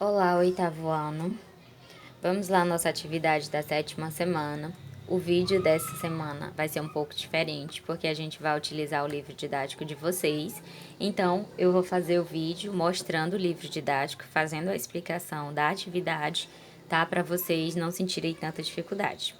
Olá, oitavo ano. Vamos lá, nossa atividade da sétima semana. O vídeo dessa semana vai ser um pouco diferente, porque a gente vai utilizar o livro didático de vocês. Então, eu vou fazer o vídeo mostrando o livro didático, fazendo a explicação da atividade, tá? Para vocês não sentirem tanta dificuldade.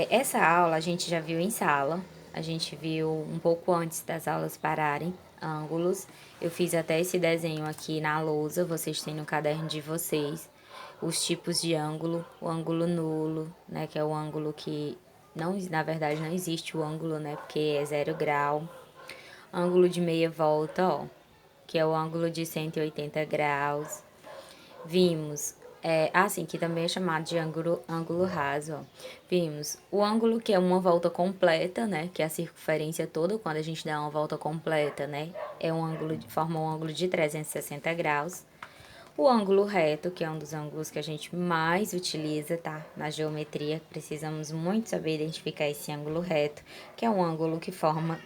Essa aula a gente já viu em sala, a gente viu um pouco antes das aulas pararem, ângulos. Eu fiz até esse desenho aqui na lousa, vocês têm no caderno de vocês. Os tipos de ângulo, o ângulo nulo, né, que é o ângulo que não, na verdade não existe o ângulo, né, porque é 0 grau. Ângulo de meia volta, ó, que é o ângulo de 180 graus. Vimos, assim, que também é chamado de ângulo raso, ó. Vimos o ângulo que é uma volta completa, né, que é a circunferência toda, quando a gente dá uma volta completa, né, é um ângulo, forma um ângulo de 360 graus. O ângulo reto, que é um dos ângulos que a gente mais utiliza, tá, na geometria, precisamos muito saber identificar esse ângulo reto, que é um ângulo que forma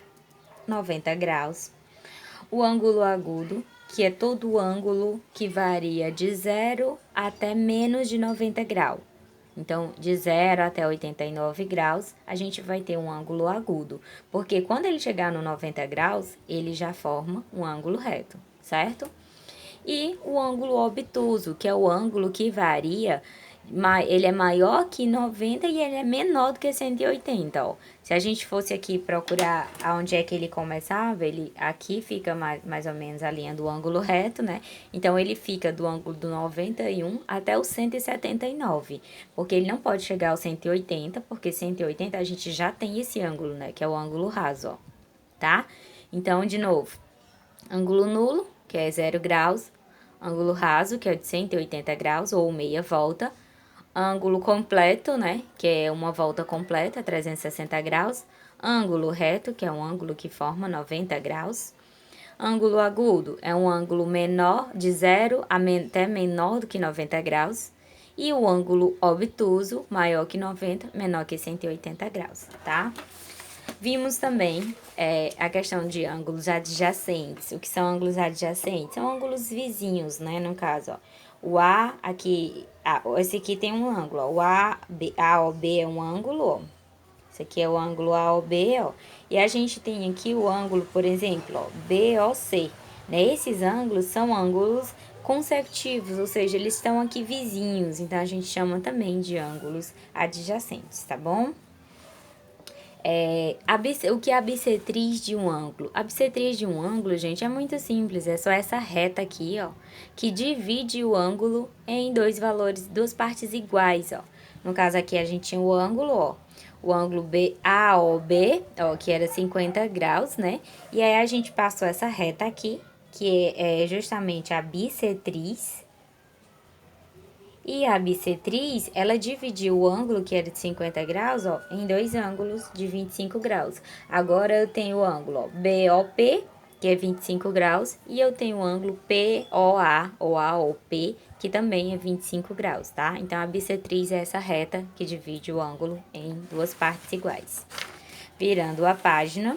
90 graus. O ângulo agudo, que é todo o ângulo que varia de 0 até menos de 90 graus. Então, de 0 até 89 graus, a gente vai ter um ângulo agudo, porque quando ele chegar no 90 graus, ele já forma um ângulo reto, certo? E o ângulo obtuso, que é o ângulo que varia, ele é maior que 90 e ele é menor do que 180, ó. Se a gente fosse aqui procurar aonde é que ele começava, ele aqui fica mais ou menos a linha do ângulo reto, né? Então, ele fica do ângulo do 91 até o 179, porque ele não pode chegar ao 180, porque 180 a gente já tem esse ângulo, né? Que é o ângulo raso, ó, tá? Então, de novo, ângulo nulo, que é 0 graus, ângulo raso, que é de 180 graus ou meia volta, ângulo completo, né, que é uma volta completa, 360 graus, ângulo reto, que é um ângulo que forma 90 graus, ângulo agudo é um ângulo menor, de 0 até menor do que 90 graus, e o ângulo obtuso, maior que 90, menor que 180 graus, tá? Vimos também a questão de ângulos adjacentes. O que são ângulos adjacentes? São ângulos vizinhos, né? No caso, ó, o A aqui, esse aqui tem um ângulo, ó, o AOB é um ângulo, ó. Esse aqui é o ângulo AOB, ó. E a gente tem aqui o ângulo, por exemplo, ó, BOC, né? Esses ângulos são ângulos consecutivos, ou seja, eles estão aqui vizinhos, então a gente chama também de ângulos adjacentes, tá bom? O que é a bissetriz de um ângulo? A bissetriz de um ângulo, gente, é muito simples. É só essa reta aqui, ó, que divide o ângulo em dois valores, duas partes iguais, ó. No caso aqui, a gente tinha o ângulo, ó. O ângulo AOB, ó, que era 50 graus, né? E aí, a gente passou essa reta aqui, que é justamente a bissetriz. E a bissetriz, ela dividiu o ângulo, que era de 50 graus, ó, em dois ângulos de 25 graus. Agora, eu tenho o ângulo, ó, BOP, que é 25 graus, e eu tenho o ângulo POA, ou AOP, que também é 25 graus, tá? Então, a bissetriz é essa reta que divide o ângulo em duas partes iguais. Virando a página,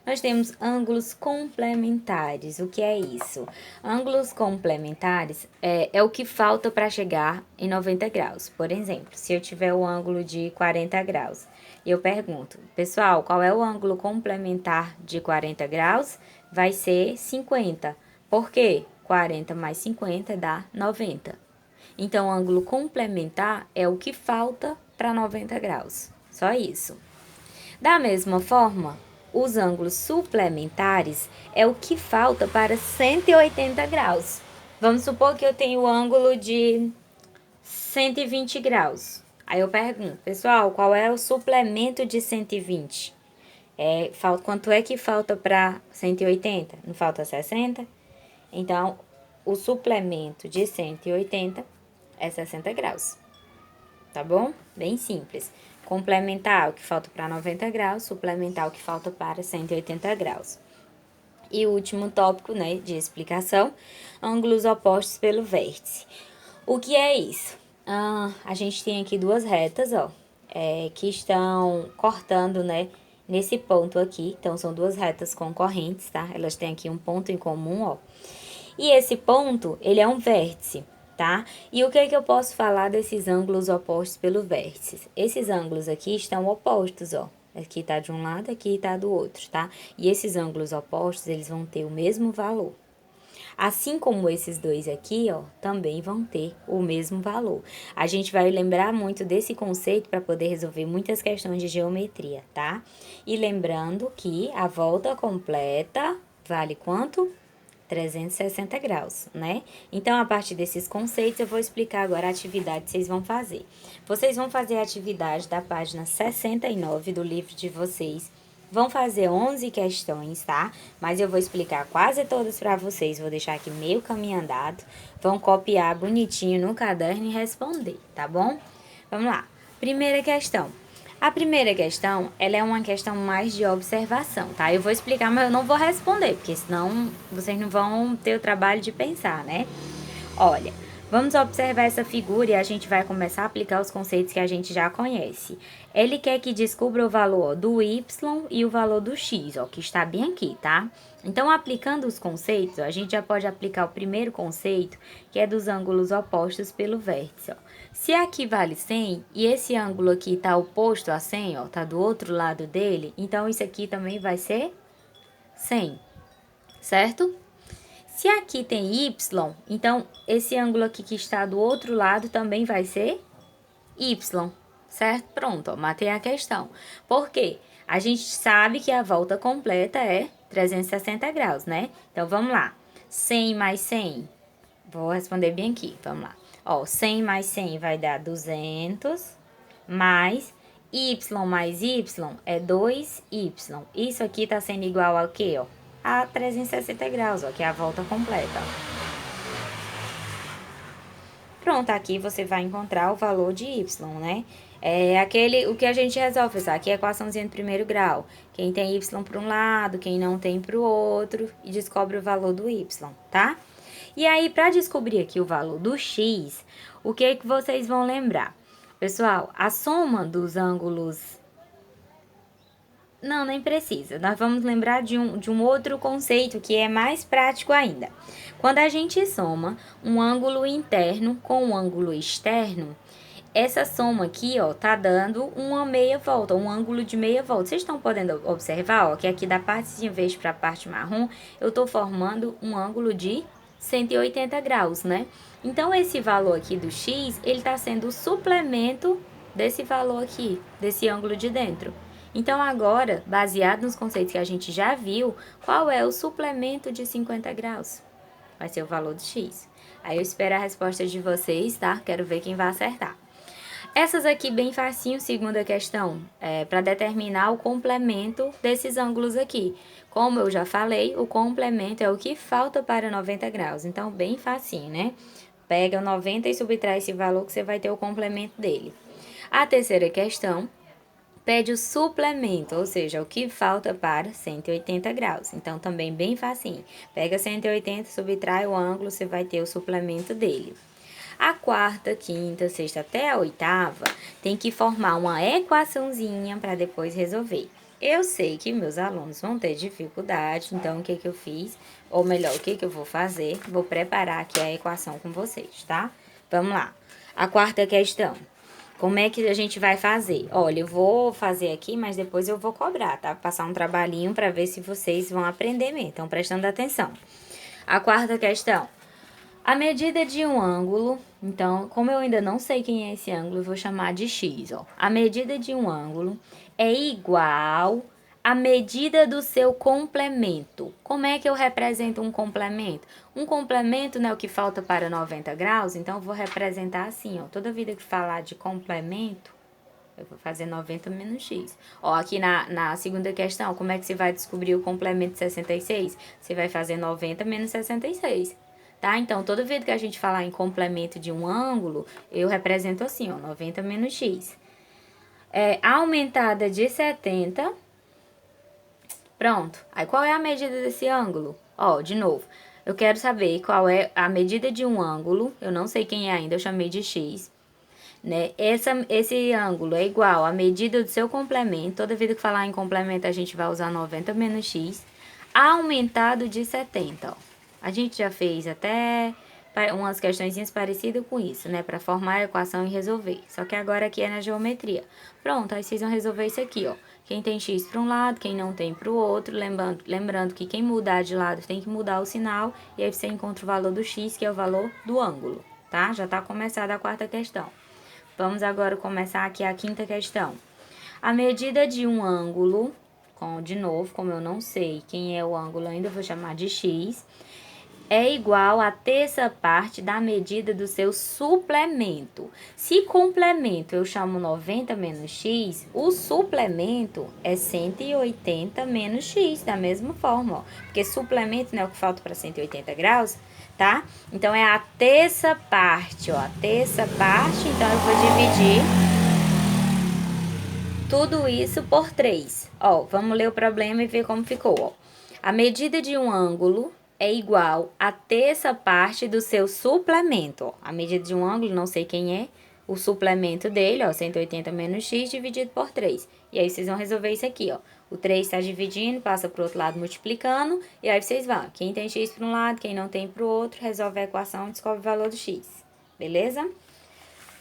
nós temos ângulos complementares. O que é isso? Ângulos complementares é o que falta para chegar em 90 graus. Por exemplo, se eu tiver o ângulo de 40 graus e eu pergunto, pessoal, qual é o ângulo complementar de 40 graus? Vai ser 50. Por quê? 40 mais 50 dá 90. Então, o ângulo complementar é o que falta para 90 graus. Só isso. Da mesma forma, os ângulos suplementares é o que falta para 180 graus. Vamos supor que eu tenho o ângulo de 120 graus. Aí eu pergunto, pessoal, qual é o suplemento de 120? Quanto é que falta para 180? Não falta 60? Então, o suplemento de 180 é 60 graus. Tá bom? Bem simples. Complementar o que falta para 90 graus, suplementar o que falta para 180 graus. E o último tópico, né, de explicação, ângulos opostos pelo vértice. O que é isso? A gente tem aqui duas retas, ó, que estão cortando, né, nesse ponto aqui. Então, são duas retas concorrentes, tá? Elas têm aqui um ponto em comum, ó. E esse ponto, ele é um vértice, tá? E o que é que eu posso falar desses ângulos opostos pelo vértice? Esses ângulos aqui estão opostos, ó. Aqui tá de um lado, aqui tá do outro, tá? E esses ângulos opostos, eles vão ter o mesmo valor. Assim como esses dois aqui, ó, também vão ter o mesmo valor. A gente vai lembrar muito desse conceito para poder resolver muitas questões de geometria, tá? E lembrando que a volta completa vale quanto? 360 graus, né? Então, a partir desses conceitos, eu vou explicar agora a atividade que vocês vão fazer. Vocês vão fazer a atividade da página 69 do livro de vocês. Vão fazer 11 questões, tá? Mas eu vou explicar quase todas para vocês. Vou deixar aqui meio caminho andado. Vão copiar bonitinho no caderno e responder, tá bom? Vamos lá. Primeira questão. A primeira questão, ela é uma questão mais de observação, tá? Eu vou explicar, mas eu não vou responder, porque senão vocês não vão ter o trabalho de pensar, né? Olha, vamos observar essa figura e a gente vai começar a aplicar os conceitos que a gente já conhece. Ele quer que descubra o valor do y e o valor do x, ó, que está bem aqui, tá? Então, aplicando os conceitos, ó, a gente já pode aplicar o primeiro conceito, que é dos ângulos opostos pelo vértice, ó. Se aqui vale 100 e esse ângulo aqui está oposto a 100, ó, tá do outro lado dele, então isso aqui também vai ser 100, certo? Se aqui tem y, então esse ângulo aqui que está do outro lado também vai ser y, certo? Pronto, ó, matei a questão. Por quê? A gente sabe que a volta completa é 360 graus, né? Então, vamos lá. 100 mais 100. Vou responder bem aqui, vamos lá. Ó, 100 mais 100 vai dar 200, mais y mais y é 2y. Isso aqui tá sendo igual ao quê, ó? A 360 graus, ó, que é a volta completa. Pronto, aqui você vai encontrar o valor de y, né? O que a gente resolve, sabe? Aqui é a equaçãozinha de primeiro grau. Quem tem y para um lado, quem não tem para o outro, e descobre o valor do y, tá? E aí, para descobrir aqui o valor do x, o que vocês vão lembrar? Pessoal, a soma dos ângulos... Não, nem precisa. Nós vamos lembrar de um outro conceito que é mais prático ainda. Quando a gente soma um ângulo interno com um ângulo externo, essa soma aqui, ó, tá dando uma meia volta, um ângulo de meia volta. Vocês estão podendo observar, ó, que aqui da partezinha verde para a parte marrom, eu tô formando um ângulo de 180 graus, né? Então, esse valor aqui do x, ele tá sendo o suplemento desse valor aqui, desse ângulo de dentro. Então, agora, baseado nos conceitos que a gente já viu, qual é o suplemento de 50 graus? Vai ser o valor do x. Aí eu espero a resposta de vocês, tá? Quero ver quem vai acertar. Essas aqui bem facinho, segunda questão, para determinar o complemento desses ângulos aqui. Como eu já falei, o complemento é o que falta para 90 graus. Então, bem facinho, né? Pega o 90 e subtrai esse valor que você vai ter o complemento dele. A terceira questão pede o suplemento, ou seja, o que falta para 180 graus. Então, também bem facinho. Pega 180, subtrai o ângulo, você vai ter o suplemento dele. A quarta, quinta, sexta até a oitava tem que formar uma equaçãozinha para depois resolver. Eu sei que meus alunos vão ter dificuldade, então o que eu fiz? Ou melhor, o que eu vou fazer? Vou preparar aqui a equação com vocês, tá? Vamos lá. A quarta questão. Como é que a gente vai fazer? Olha, eu vou fazer aqui, mas depois eu vou cobrar, tá? Passar um trabalhinho para ver se vocês vão aprender mesmo. Então, prestando atenção. A quarta questão. A medida de um ângulo, então, como eu ainda não sei quem é esse ângulo, eu vou chamar de x, ó. A medida de um ângulo é igual à medida do seu complemento. Como é que eu represento um complemento? Um complemento não é o que falta para 90 graus, então eu vou representar assim, ó. Toda vida que falar de complemento, eu vou fazer 90 menos x. Ó, aqui na segunda questão, como é que você vai descobrir o complemento de 66? Você vai fazer 90 menos 66. Tá? Então, toda vez que a gente falar em complemento de um ângulo, eu represento assim, ó, 90 menos x. Aumentada de 70. Pronto. Aí, qual é a medida desse ângulo? Ó, de novo, eu quero saber qual é a medida de um ângulo. Eu não sei quem é ainda, eu chamei de x. Né? Esse ângulo é igual à medida do seu complemento. Toda vez que falar em complemento, a gente vai usar 90 menos x. Aumentado de 70, ó. A gente já fez até umas questõezinhas parecidas com isso, né? Para formar a equação e resolver. Só que agora aqui é na geometria. Pronto, aí vocês vão resolver isso aqui, ó. Quem tem x para um lado, quem não tem para o outro. Lembrando que quem mudar de lado tem que mudar o sinal. E aí você encontra o valor do x, que é o valor do ângulo, tá? Já tá começada a quarta questão. Vamos agora começar aqui a quinta questão. A medida de um ângulo, de novo, como eu não sei quem é o ângulo ainda, eu vou chamar de x, é igual a terça parte da medida do seu suplemento. Se complemento eu chamo 90 menos x, o suplemento é 180 menos x, da mesma forma, ó. Porque suplemento, né, o que falta para 180 graus, tá? Então, é a terça parte, ó. A terça parte, então eu vou dividir tudo isso por 3. Ó, vamos ler o problema e ver como ficou, ó. A medida de um ângulo é igual a terça parte do seu suplemento, ó. A medida de um ângulo, não sei quem é, o suplemento dele, ó, 180 menos x dividido por 3. E aí vocês vão resolver isso aqui, ó. O 3 está dividindo, passa para o outro lado multiplicando, e aí vocês vão. Quem tem x para um lado, quem não tem para o outro, resolve a equação e descobre o valor do x. Beleza?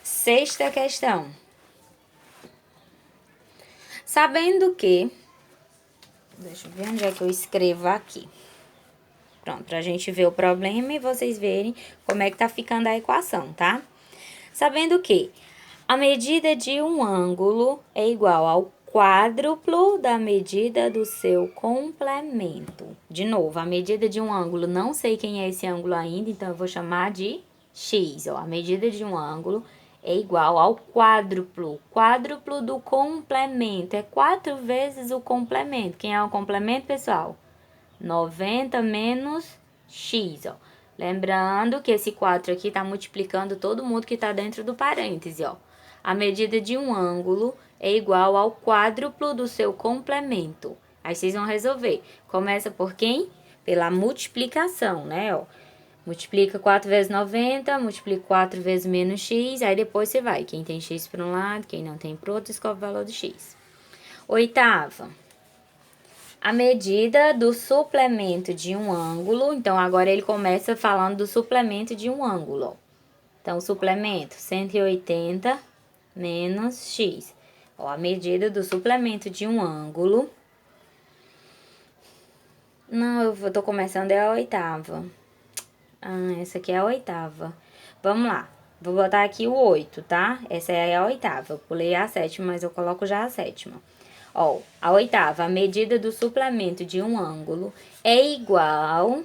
Sexta questão. Sabendo que... Deixa eu ver onde é que eu escrevo aqui. Pronto, pra gente ver o problema e vocês verem como é que tá ficando a equação, tá? Sabendo que a medida de um ângulo é igual ao quádruplo da medida do seu complemento. De novo, a medida de um ângulo, não sei quem é esse ângulo ainda, então eu vou chamar de x, ó. A medida de um ângulo é igual ao quádruplo do complemento. É 4 vezes o complemento. Quem é o complemento, pessoal? 90 menos x, ó. Lembrando que esse 4 aqui tá multiplicando todo mundo que tá dentro do parêntese, ó. A medida de um ângulo é igual ao quádruplo do seu complemento. Aí vocês vão resolver. Começa por quem? Pela multiplicação, né, ó. Multiplica 4 vezes 90, multiplica 4 vezes menos x, aí depois você vai. Quem tem x para um lado, quem não tem para o outro, descobre o valor do x. Oitava. A medida do suplemento de um ângulo. Então, agora ele começa falando do suplemento de um ângulo, ó. Então, o suplemento, 180 menos x. Ó, a medida do suplemento de um ângulo. Não, eu tô começando, é a oitava. Ah, essa aqui é a oitava. Vamos lá. Vou botar aqui o 8, tá? Essa é a oitava. Eu pulei a sétima, mas eu coloco já a sétima. Ó, a oitava, a medida do suplemento de um ângulo é igual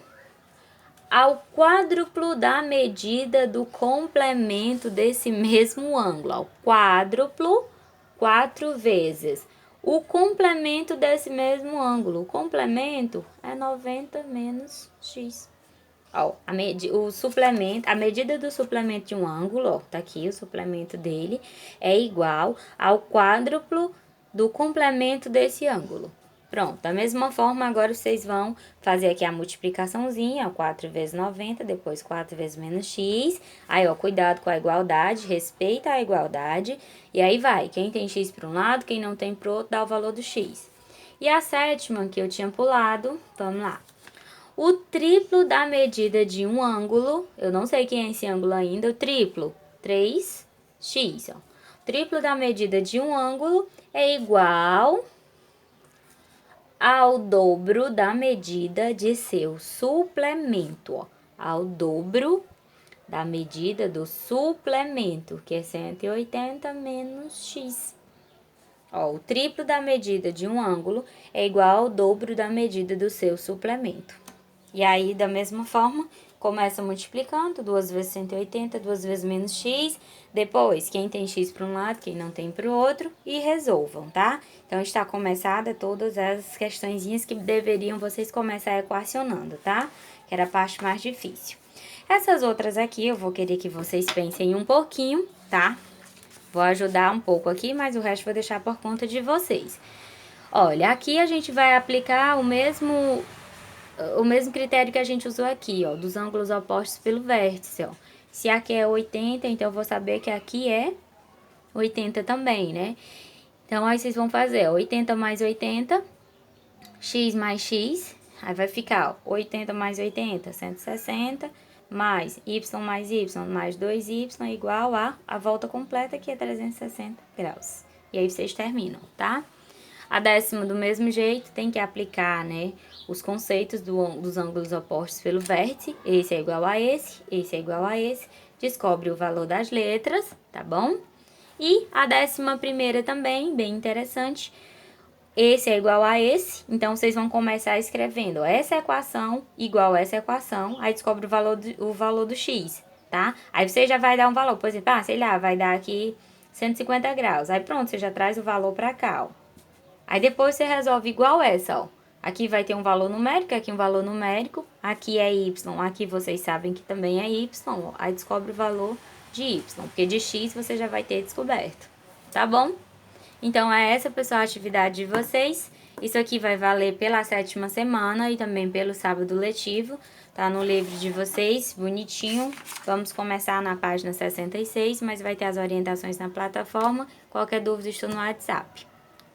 ao quádruplo da medida do complemento desse mesmo ângulo. Ó, quádruplo, 4 vezes o complemento desse mesmo ângulo. O complemento é 90 menos x. Ó, a medida do suplemento de um ângulo, ó, tá aqui o suplemento dele, é igual ao quádruplo do complemento desse ângulo. Pronto, da mesma forma, agora vocês vão fazer aqui a multiplicaçãozinha, ó, 4 vezes 90, depois 4 vezes menos x. Aí, ó, cuidado com a igualdade, respeita a igualdade. E aí vai, quem tem x para um lado, quem não tem para o outro, dá o valor do x. E a sétima que eu tinha pulado, vamos lá. O triplo da medida de um ângulo, eu não sei quem é esse ângulo ainda, o triplo, 3x, ó. O triplo da medida de um ângulo é igual ao dobro da medida de seu suplemento, ó. Ao dobro da medida do suplemento, que é 180 menos x. Ó, o triplo da medida de um ângulo é igual ao dobro da medida do seu suplemento. E aí, da mesma forma, começa multiplicando, 2 vezes 180, 2 vezes menos x. Depois, quem tem x para um lado, quem não tem para o outro, e resolvam, tá? Então, está começada todas as questõezinhas que deveriam vocês começar equacionando, tá? Que era a parte mais difícil. Essas outras aqui, eu vou querer que vocês pensem um pouquinho, tá? Vou ajudar um pouco aqui, mas o resto vou deixar por conta de vocês. Olha, aqui a gente vai aplicar o mesmo critério que a gente usou aqui, ó, dos ângulos opostos pelo vértice, ó. Se aqui é 80, então eu vou saber que aqui é 80 também, né? Então, aí vocês vão fazer, ó, 80 mais 80, x mais x, Aí vai ficar, ó, 80 mais 80, 160, mais y mais 2y igual a volta completa, que é 360 graus. E aí vocês terminam, tá? A décima, do mesmo jeito, tem que aplicar, né, os conceitos dos ângulos opostos pelo vértice. Esse é igual a esse é igual a esse. Descobre o valor das letras, tá bom? E a 11ª também, bem interessante. Esse é igual a esse, então vocês vão começar escrevendo essa equação igual a essa equação, aí descobre o valor do x, tá? Aí você já vai dar um valor, por exemplo, sei lá, vai dar aqui 150 graus. Aí pronto, você já traz o valor pra cá, ó. Aí depois você resolve igual essa, ó. Aqui vai ter um valor numérico, aqui um valor numérico, aqui é y, aqui vocês sabem que também é y, ó. Aí descobre o valor de y, porque de x você já vai ter descoberto, tá bom? Então, é essa, pessoal, a atividade de vocês. Isso aqui vai valer pela 7ª semana e também pelo sábado letivo. Tá no livro de vocês, bonitinho. Vamos começar na página 66, mas vai ter as orientações na plataforma. Qualquer dúvida, estou no WhatsApp.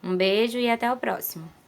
Um beijo e até o próximo.